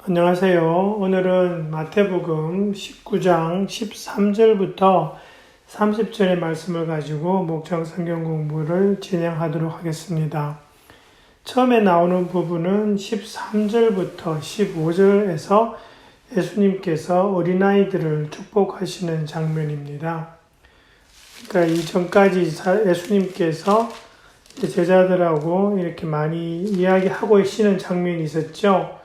안녕하세요. 오늘은 마태복음 19장 13절부터 30절의 말씀을 가지고 목장 성경 공부를 진행하도록 하겠습니다. 처음에 나오는 부분은 13절부터 15절에서 예수님께서 어린아이들을 축복하시는 장면입니다. 그러니까 이전까지 예수님께서 제자들하고 이렇게 많이 이야기하고 계시는 장면이 있었죠.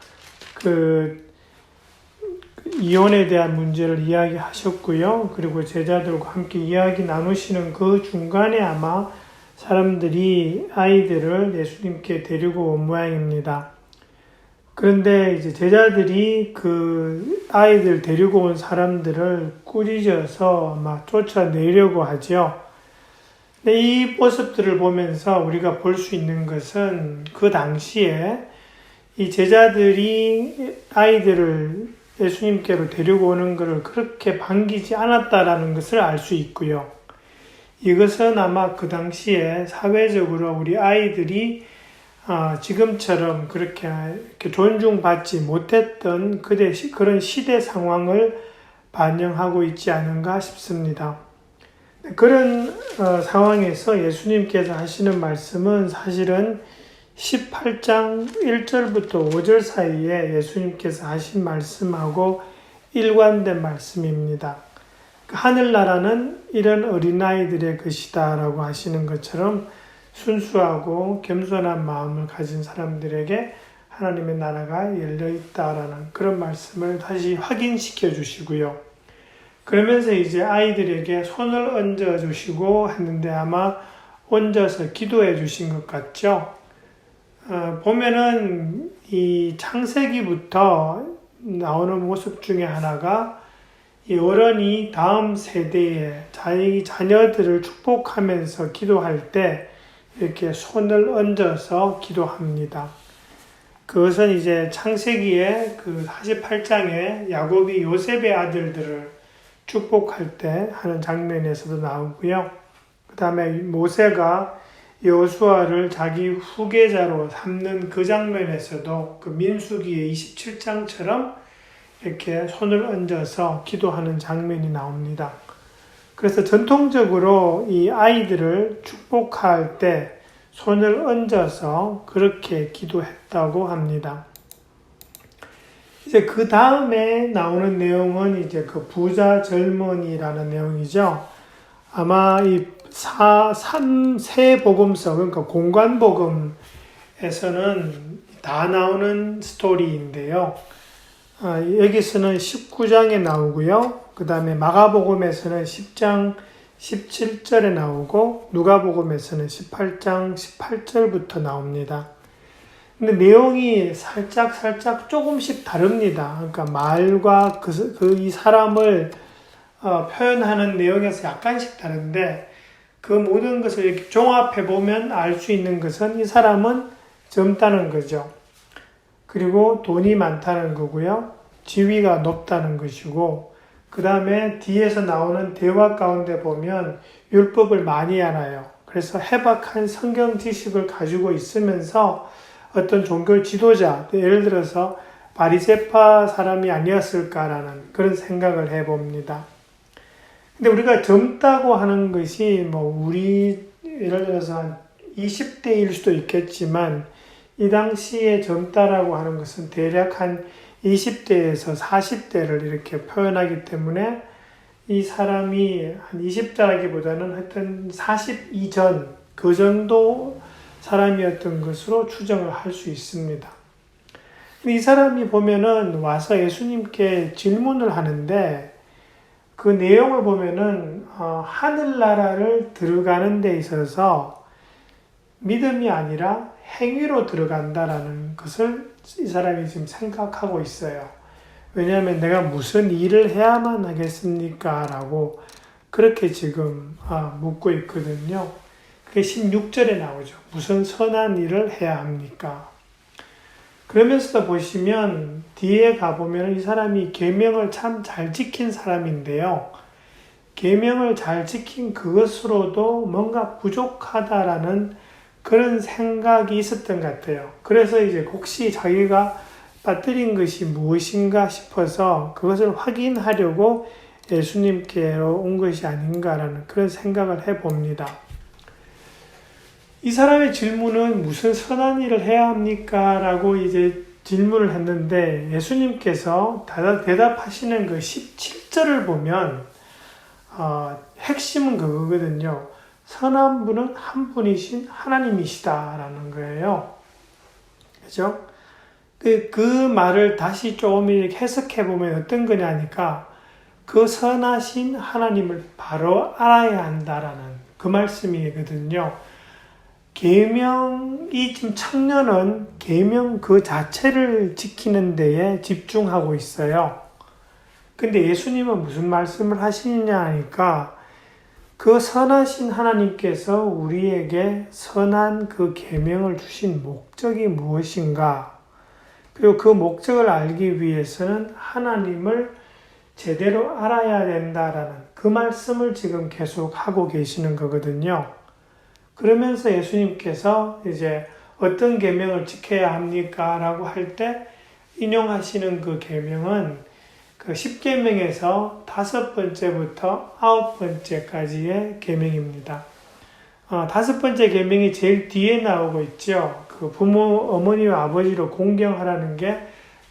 이혼에 대한 문제를 이야기하셨고요. 그리고 제자들과 함께 이야기 나누시는 그 중간에 아마 사람들이 아이들을 예수님께 데리고 온 모양입니다. 그런데 이제 제자들이 그 아이들 데리고 온 사람들을 꾸짖어서 막 쫓아내려고 하죠. 근데 이 모습들을 보면서 우리가 볼 수 있는 것은 그 당시에 이 제자들이 아이들을 예수님께로 데리고 오는 것을 그렇게 반기지 않았다라는 것을 알 수 있고요. 이것은 아마 그 당시에 사회적으로 우리 아이들이 지금처럼 그렇게 존중받지 못했던 그런 시대 상황을 반영하고 있지 않은가 싶습니다. 그런 상황에서 예수님께서 하시는 말씀은 사실은 18장 1절부터 5절 사이에 예수님께서 하신 말씀하고 일관된 말씀입니다. 하늘나라는 이런 어린아이들의 것이다 라고 하시는 것처럼 순수하고 겸손한 마음을 가진 사람들에게 하나님의 나라가 열려있다라는 그런 말씀을 다시 확인시켜 주시고요. 그러면서 이제 아이들에게 손을 얹어 주시고 했는데 아마 얹어서 기도해 주신 것 같죠. 보면은 이 창세기부터 나오는 모습 중에 하나가 이 어른이 다음 세대에 자기 자녀들을 축복하면서 기도할 때 이렇게 손을 얹어서 기도합니다. 그것은 이제 창세기의 그 48장에 야곱이 요셉의 아들들을 축복할 때 하는 장면에서도 나오고요. 그 다음에 모세가 여호수아를 자기 후계자로 삼는 그 장면에서도 그 민수기의 27장처럼 이렇게 손을 얹어서 기도하는 장면이 나옵니다. 그래서 전통적으로 이 아이들을 축복할 때 손을 얹어서 그렇게 기도했다고 합니다. 이제 그 다음에 나오는 내용은 이제 그 부자 젊은이라는 내용이죠. 아마 이 세 복음서, 그러니까 공관복음에서는 다 나오는 스토리인데요. 여기서는 19장에 나오고요. 그 다음에 마가복음에서는 10장 17절에 나오고 누가복음에서는 18장 18절부터 나옵니다. 근데 내용이 살짝 조금씩 다릅니다. 그러니까 말과 이 사람을 표현하는 내용에서 약간씩 다른데 그 모든 것을 이렇게 종합해 보면 알 수 있는 것은 이 사람은 젊다는 거죠. 그리고 돈이 많다는 거고요. 지위가 높다는 것이고 그 다음에 뒤에서 나오는 대화 가운데 보면 율법을 많이 알아요. 그래서 해박한 성경 지식을 가지고 있으면서 어떤 종교 지도자, 예를 들어서 바리새파 사람이 아니었을까라는 그런 생각을 해봅니다. 근데 우리가 젊다고 하는 것이 예를 들어서 한 20대일 수도 있겠지만 이 당시에 젊다라고 하는 것은 대략 한 20대에서 40대를 이렇게 표현하기 때문에 이 사람이 한 20대라기보다는 하여튼 40 이전 그 정도 사람이었던 것으로 추정을 할 수 있습니다. 이 사람이 보면은 와서 예수님께 질문을 하는데 그 내용을 보면은 하늘나라를 들어가는 데 있어서 믿음이 아니라 행위로 들어간다라는 것을 이 사람이 지금 생각하고 있어요. 왜냐하면 내가 무슨 일을 해야만 하겠습니까? 라고 그렇게 지금 묻고 있거든요. 그게 16절에 나오죠. 무슨 선한 일을 해야 합니까? 그러면서도 보시면 뒤에 가보면 이 사람이 계명을 참 잘 지킨 사람인데요. 계명을 잘 지킨 그것으로도 뭔가 부족하다라는 그런 생각이 있었던 것 같아요. 그래서 이제 혹시 자기가 빠뜨린 것이 무엇인가 싶어서 그것을 확인하려고 예수님께로 온 것이 아닌가라는 그런 생각을 해봅니다. 이 사람의 질문은 무슨 선한 일을 해야 합니까? 라고 이제 질문을 했는데 예수님께서 대답하시는 그 17절을 보면 핵심은 그거거든요. 선한 분은 한 분이신 하나님이시다라는 거예요. 그죠? 그 말을 다시 조금 이렇게 해석해 보면 어떤 거냐니까 그 선하신 하나님을 바로 알아야 한다라는 그 말씀이거든요. 계명이 지금 청년은 계명 그 자체를 지키는 데에 집중하고 있어요. 근데 예수님은 무슨 말씀을 하시느냐 하니까 그 선하신 하나님께서 우리에게 선한 그 계명을 주신 목적이 무엇인가? 그리고 그 목적을 알기 위해서는 하나님을 제대로 알아야 된다라는 그 말씀을 지금 계속 하고 계시는 거거든요. 그러면서 예수님께서 이제 어떤 계명을 지켜야 합니까? 라고 할 때 인용하시는 그 계명은 그 10계명에서 5번째부터 9번째까지의 계명입니다. 5번째 계명이 제일 뒤에 나오고 있죠. 그 부모, 어머니와 아버지로 공경하라는 게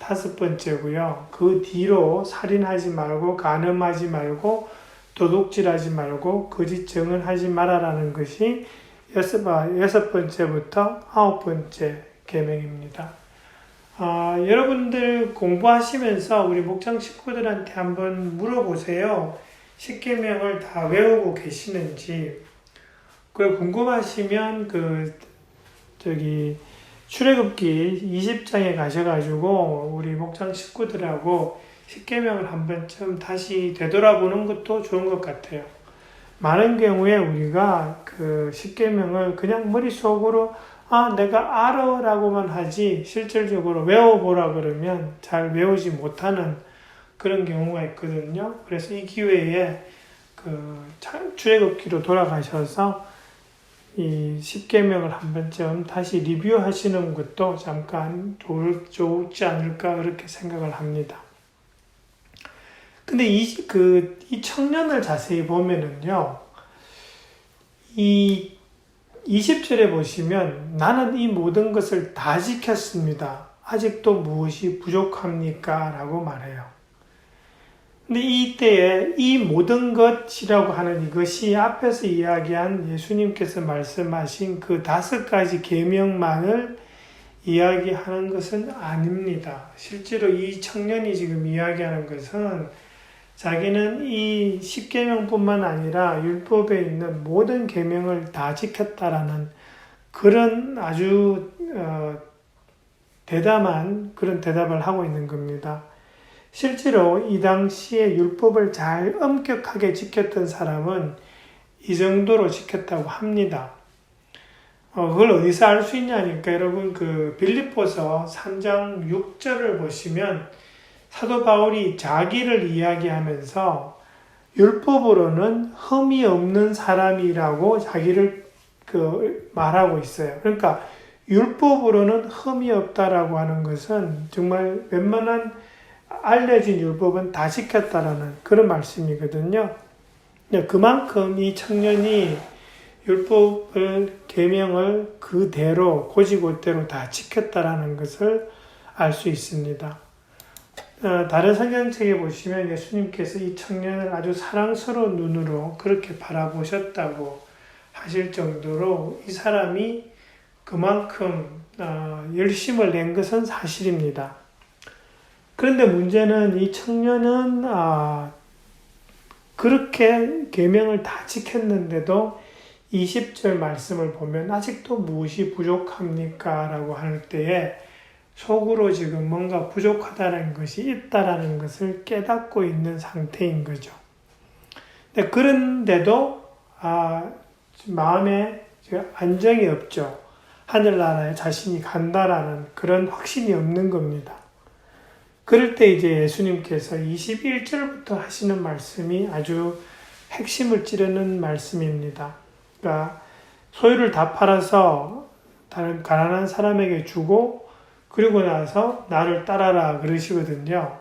5번째고요. 그 뒤로 살인하지 말고, 간음하지 말고, 도둑질하지 말고, 거짓 증언하지 말아라는 것이 6번째부터 9번째 계명입니다. 여러분들 공부하시면서 우리 목장 식구들한테 한번 물어보세요. 10계명을 다 외우고 계시는지. 그 궁금하시면 출애굽기 20장에 가셔가지고 우리 목장 식구들하고 10계명을 한 번쯤 다시 되돌아보는 것도 좋은 것 같아요. 많은 경우에 우리가 그 10계명을 그냥 머릿속으로 내가 알아 라고만 하지 실질적으로 외워보라 그러면 잘 외우지 못하는 그런 경우가 있거든요. 그래서 이 기회에 출애굽기로 돌아가셔서 이 10계명을 한 번쯤 다시 리뷰하시는 것도 잠깐 좋지 않을까 그렇게 생각을 합니다. 근데 이 청년을 자세히 보면은요, 이 20절에 보시면 나는 이 모든 것을 다 지켰습니다. 아직도 무엇이 부족합니까? 라고 말해요. 근데 이때에 이 모든 것이라고 하는 이것이 앞에서 이야기한 예수님께서 말씀하신 그 5가지 계명만을 이야기하는 것은 아닙니다. 실제로 이 청년이 지금 이야기하는 것은 자기는 이 10계명뿐만 아니라 율법에 있는 모든 계명을 다 지켰다라는 그런 아주 대담한 그런 대답을 하고 있는 겁니다. 실제로 이 당시에 율법을 잘 엄격하게 지켰던 사람은 이 정도로 지켰다고 합니다. 그걸 어디서 알 수 있냐니까 여러분 빌립보서 3장 6절을 보시면 사도 바울이 자기를 이야기하면서 율법으로는 흠이 없는 사람이라고 자기를 말하고 있어요. 그러니까 율법으로는 흠이 없다라고 하는 것은 정말 웬만한 알려진 율법은 다 지켰다라는 그런 말씀이거든요. 그만큼 이 청년이 율법을 계명을 그대로 고지고대로 다 지켰다라는 것을 알 수 있습니다. 다른 성경책에 보시면 예수님께서 이 청년을 아주 사랑스러운 눈으로 그렇게 바라보셨다고 하실 정도로 이 사람이 그만큼 열심을 낸 것은 사실입니다. 그런데 문제는 이 청년은 그렇게 계명을 다 지켰는데도 20절 말씀을 보면 아직도 무엇이 부족합니까? 라고 할 때에 속으로 지금 뭔가 부족하다는 것이 있다라는 것을 깨닫고 있는 상태인 거죠. 그런데도 마음에 안정이 없죠. 하늘나라에 자신이 간다라는 그런 확신이 없는 겁니다. 그럴 때 이제 예수님께서 21절부터 하시는 말씀이 아주 핵심을 찌르는 말씀입니다. 그러니까 소유를 다 팔아서 다른 가난한 사람에게 주고 그리고 나서 나를 따라라 그러시거든요.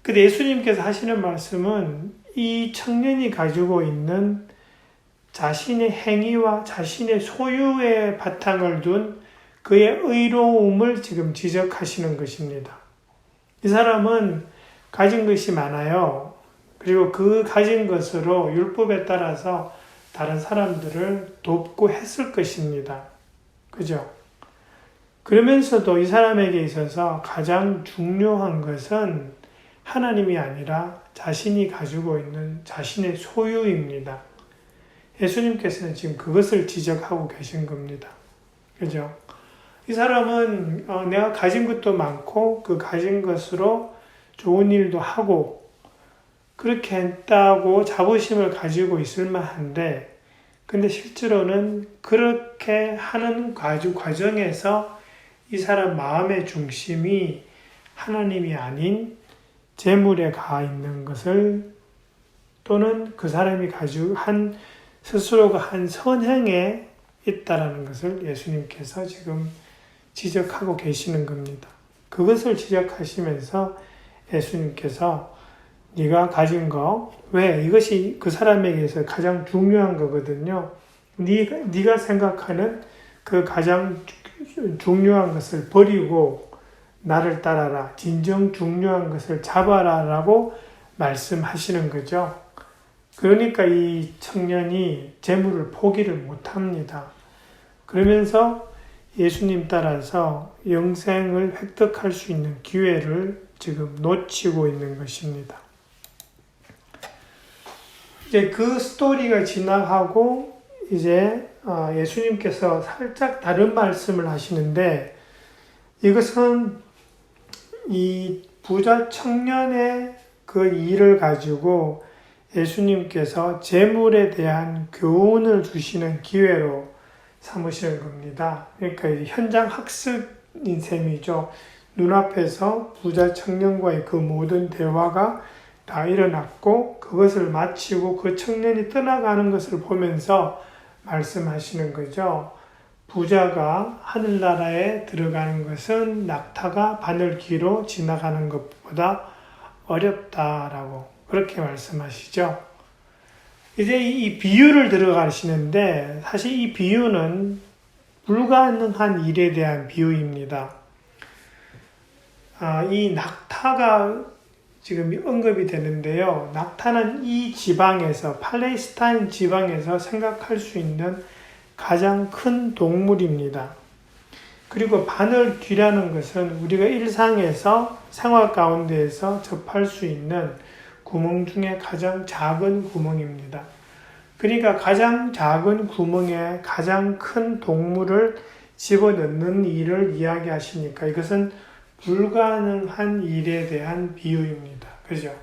근데 예수님께서 하시는 말씀은 이 청년이 가지고 있는 자신의 행위와 자신의 소유의 바탕을 둔 그의 의로움을 지금 지적하시는 것입니다. 이 사람은 가진 것이 많아요. 그리고 그 가진 것으로 율법에 따라서 다른 사람들을 돕고 했을 것입니다. 그죠? 그러면서도 이 사람에게 있어서 가장 중요한 것은 하나님이 아니라 자신이 가지고 있는 자신의 소유입니다. 예수님께서는 지금 그것을 지적하고 계신 겁니다. 그죠? 이 사람은 내가 가진 것도 많고 그 가진 것으로 좋은 일도 하고 그렇게 했다고 자부심을 가지고 있을 만한데 근데 실제로는 그렇게 하는 과정에서 이 사람 마음의 중심이 하나님이 아닌 재물에 가 있는 것을 또는 그 사람이 가지고 스스로가 한 선행에 있다라는 것을 예수님께서 지금 지적하고 계시는 겁니다. 그것을 지적하시면서 예수님께서 네가 가진 거, 왜? 이것이 그 사람에게서 가장 중요한 거거든요. 네가 생각하는 그 가장 중요한 것을 버리고 나를 따라라. 진정 중요한 것을 잡아라 라고 말씀하시는 거죠. 그러니까 이 청년이 재물을 포기를 못합니다. 그러면서 예수님 따라서 영생을 획득할 수 있는 기회를 지금 놓치고 있는 것입니다. 이제 그 스토리가 지나가고 이제 예수님께서 살짝 다른 말씀을 하시는데 이것은 이 부자 청년의 그 일을 가지고 예수님께서 재물에 대한 교훈을 주시는 기회로 삼으시는 겁니다. 그러니까 현장 학습인 셈이죠. 눈앞에서 부자 청년과의 그 모든 대화가 다 일어났고 그것을 마치고 그 청년이 떠나가는 것을 보면서 말씀하시는 거죠. 부자가 하늘나라에 들어가는 것은 낙타가 바늘귀로 지나가는 것보다 어렵다라고 그렇게 말씀하시죠. 이제 이 비유를 들어가시는데 사실 이 비유는 불가능한 일에 대한 비유입니다. 이 낙타가 지금 언급이 되는데요. 낙타는 이 지방에서 팔레스타인 지방에서 생각할 수 있는 가장 큰 동물입니다. 그리고 바늘귀라는 것은 우리가 일상에서 생활 가운데에서 접할 수 있는 구멍 중에 가장 작은 구멍입니다. 그러니까 가장 작은 구멍에 가장 큰 동물을 집어넣는 일을 이야기하시니까 이것은 불가능한 일에 대한 비유입니다. 그죠?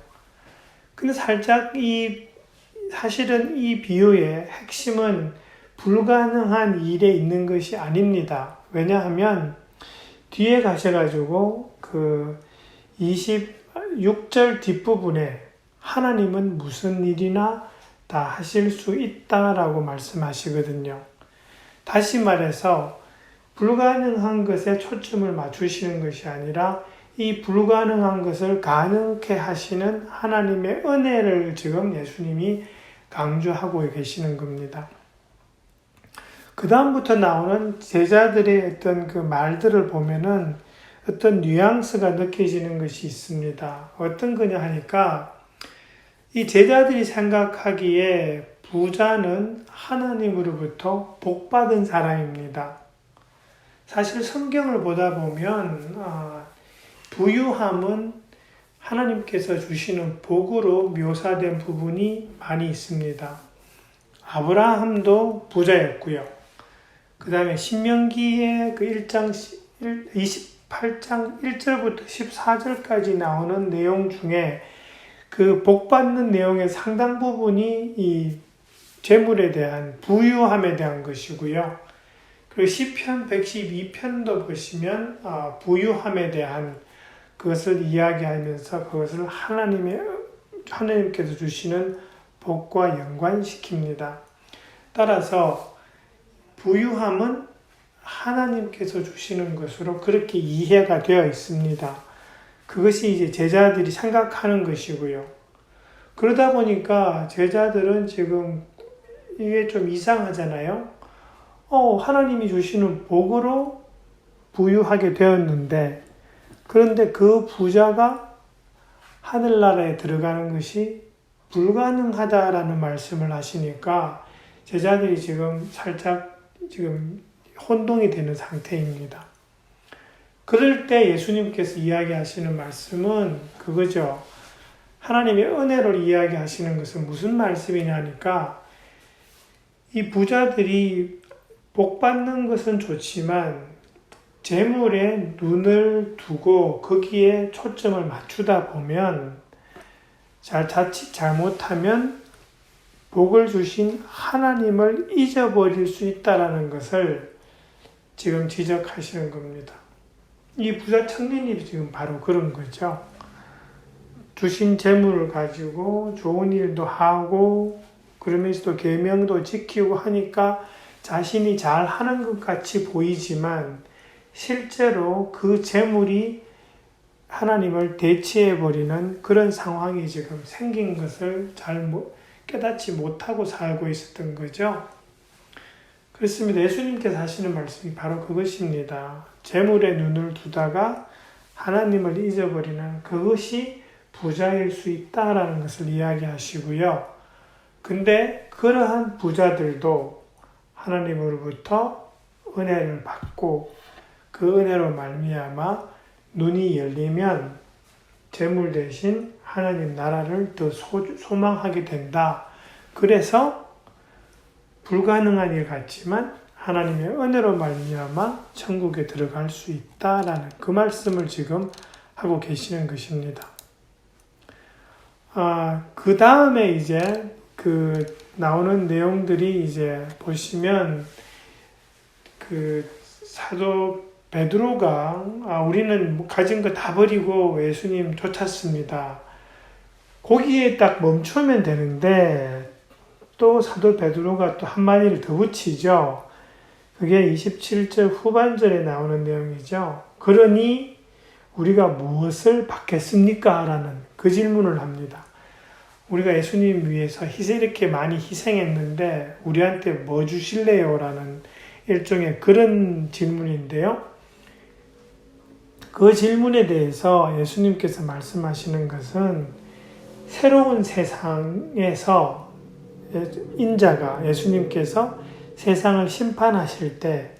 근데 살짝 사실은 이 비유의 핵심은 불가능한 일에 있는 것이 아닙니다. 왜냐하면 뒤에 가셔가지고 그 26절 뒷부분에 하나님은 무슨 일이나 다 하실 수 있다라고 말씀하시거든요. 다시 말해서 불가능한 것에 초점을 맞추시는 것이 아니라 이 불가능한 것을 가능케 하시는 하나님의 은혜를 지금 예수님이 강조하고 계시는 겁니다. 그 다음부터 나오는 제자들의 어떤 그 말들을 보면은 어떤 뉘앙스가 느껴지는 것이 있습니다. 어떤 거냐 하니까 이 제자들이 생각하기에 부자는 하나님으로부터 복받은 사람입니다. 사실 성경을 보다 보면 부유함은 하나님께서 주시는 복으로 묘사된 부분이 많이 있습니다. 아브라함도 부자였고요. 그 다음에 신명기의 그 28장 1절부터 14절까지 나오는 내용 중에 그 복받는 내용의 상당 부분이 이 재물에 대한 부유함에 대한 것이고요. 그리고 시편 112편도 보시면 부유함에 대한 그것을 이야기하면서 그것을 하나님께서 주시는 복과 연관시킵니다. 따라서 부유함은 하나님께서 주시는 것으로 그렇게 이해가 되어 있습니다. 그것이 이제 제자들이 생각하는 것이고요. 그러다 보니까 제자들은 지금 이게 좀 이상하잖아요. 하나님이 주시는 복으로 부유하게 되었는데, 그런데 그 부자가 하늘나라에 들어가는 것이 불가능하다라는 말씀을 하시니까 제자들이 지금 살짝 지금 혼동이 되는 상태입니다. 그럴 때 예수님께서 이야기하시는 말씀은 그거죠. 하나님의 은혜를 이야기하시는 것은 무슨 말씀이냐니까, 이 부자들이 복 받는 것은 좋지만 재물에 눈을 두고 거기에 초점을 맞추다 보면 자칫 잘못하면 복을 주신 하나님을 잊어버릴 수 있다는 것을 지금 지적하시는 겁니다. 이 부자 청년이 지금 바로 그런 거죠. 주신 재물을 가지고 좋은 일도 하고 그러면서도 계명도 지키고 하니까 자신이 잘 하는 것 같이 보이지만 실제로 그 재물이 하나님을 대체해버리는 그런 상황이 지금 생긴 것을 잘 깨닫지 못하고 살고 있었던 거죠. 그렇습니다. 예수님께서 하시는 말씀이 바로 그것입니다. 재물에 눈을 두다가 하나님을 잊어버리는 그것이 부자일 수 있다라는 것을 이야기하시고요. 근데 그러한 부자들도 하나님으로부터 은혜를 받고 그 은혜로 말미암아 눈이 열리면 재물 대신 하나님 나라를 더 소망하게 된다. 그래서 불가능한 일 같지만 하나님의 은혜로 말미암아 천국에 들어갈 수 있다라는 그 말씀을 지금 하고 계시는 것입니다. 그 다음에 이제 그 나오는 내용들이 이제 보시면 그 사도 베드로가 우리는 가진 거 다 버리고 예수님 쫓았습니다. 거기에 딱 멈추면 되는데 또 사도 베드로가 또 한마디를 더 붙이죠. 그게 27절 후반절에 나오는 내용이죠. 그러니 우리가 무엇을 받겠습니까? 라는 그 질문을 합니다. 우리가 예수님 위해서 이렇게 많이 희생했는데 우리한테 뭐 주실래요? 라는 일종의 그런 질문인데요. 그 질문에 대해서 예수님께서 말씀하시는 것은 새로운 세상에서 인자가 예수님께서 세상을 심판하실 때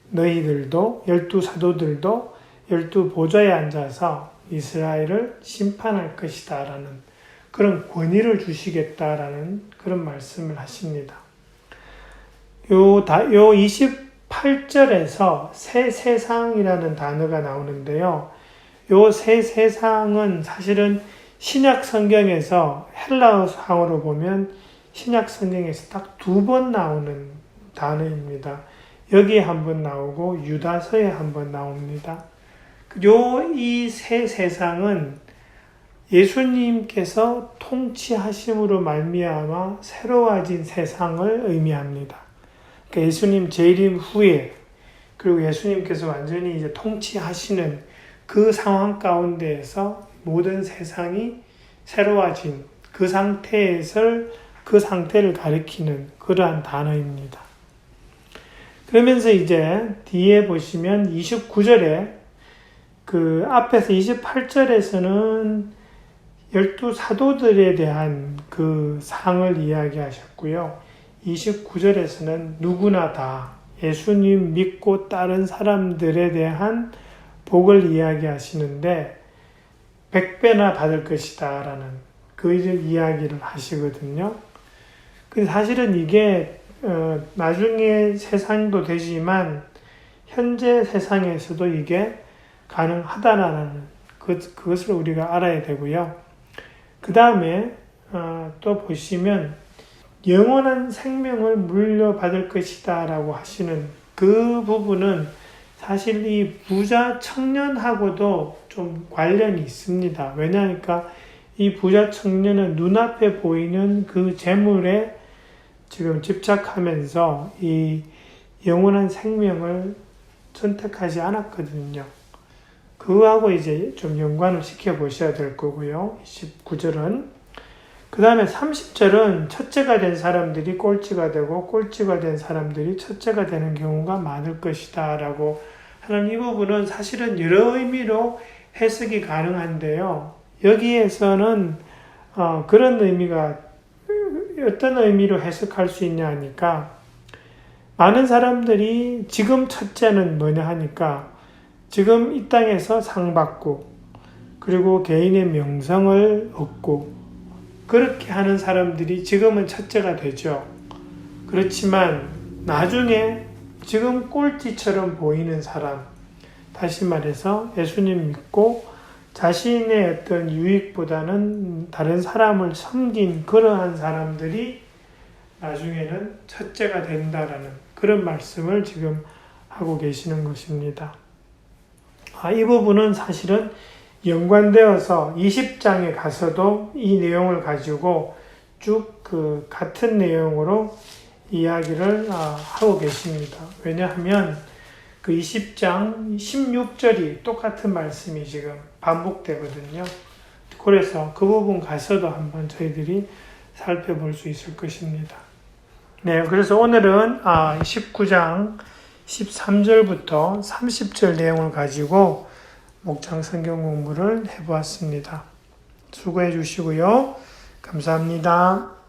너희들도 12사도들도 12보좌에 앉아서 이스라엘을 심판할 것이다 라는 그런 권위를 주시겠다라는 그런 말씀을 하십니다. 요 28절에서 새 세상이라는 단어가 나오는데요. 요 새 세상은 사실은 신약 성경에서 헬라어상으로 보면 신약 성경에서 딱 2번 나오는 단어입니다. 여기에 한 번 나오고 유다서에 한 번 나옵니다. 이 새 세상은 예수님께서 통치하심으로 말미암아 새로워진 세상을 의미합니다. 그러니까 예수님 재림 후에 그리고 예수님께서 완전히 이제 통치하시는 그 상황 가운데에서 모든 세상이 새로워진 그 상태를 가리키는 그러한 단어입니다. 그러면서 이제 뒤에 보시면 29절에 그 앞에서 28절에서는 12사도들에 대한 그 상을 이야기하셨고요. 29절에서는 누구나 다 예수님 믿고 따른 사람들에 대한 복을 이야기하시는데 100배나 받을 것이다 라는 그 이야기를 하시거든요. 근데 사실은 이게 나중에 세상도 되지만 현재 세상에서도 이게 가능하다라는 그것을 우리가 알아야 되고요. 그 다음에 또 보시면 영원한 생명을 물려받을 것이다 라고 하시는 그 부분은 사실 이 부자 청년하고도 좀 관련이 있습니다. 왜냐하니까 이 부자 청년은 눈앞에 보이는 그 재물에 지금 집착하면서 이 영원한 생명을 선택하지 않았거든요. 그거하고 이제 좀 연관을 시켜 보셔야 될 거고요. 29절은. 그 다음에 30절은 첫째가 된 사람들이 꼴찌가 되고 꼴찌가 된 사람들이 첫째가 되는 경우가 많을 것이다 라고 하는 이 부분은 사실은 여러 의미로 해석이 가능한데요. 여기에서는 그런 의미가 어떤 의미로 해석할 수 있냐 하니까 많은 사람들이 지금 첫째는 뭐냐 하니까 지금 이 땅에서 상 받고 그리고 개인의 명성을 얻고 그렇게 하는 사람들이 지금은 첫째가 되죠. 그렇지만 나중에 지금 꼴찌처럼 보이는 사람, 다시 말해서 예수님 믿고 자신의 어떤 유익보다는 다른 사람을 섬긴 그러한 사람들이 나중에는 첫째가 된다라는 그런 말씀을 지금 하고 계시는 것입니다. 이 부분은 사실은 연관되어서 20장에 가서도 이 내용을 가지고 쭉 그 같은 내용으로 이야기를 하고 계십니다. 왜냐하면 그 20장 16절이 똑같은 말씀이 지금 반복되거든요. 그래서 그 부분 가서도 한번 저희들이 살펴볼 수 있을 것입니다. 네, 그래서 오늘은 19장 13절부터 30절 내용을 가지고 목장 성경 공부를 해보았습니다. 수고해 주시고요. 감사합니다.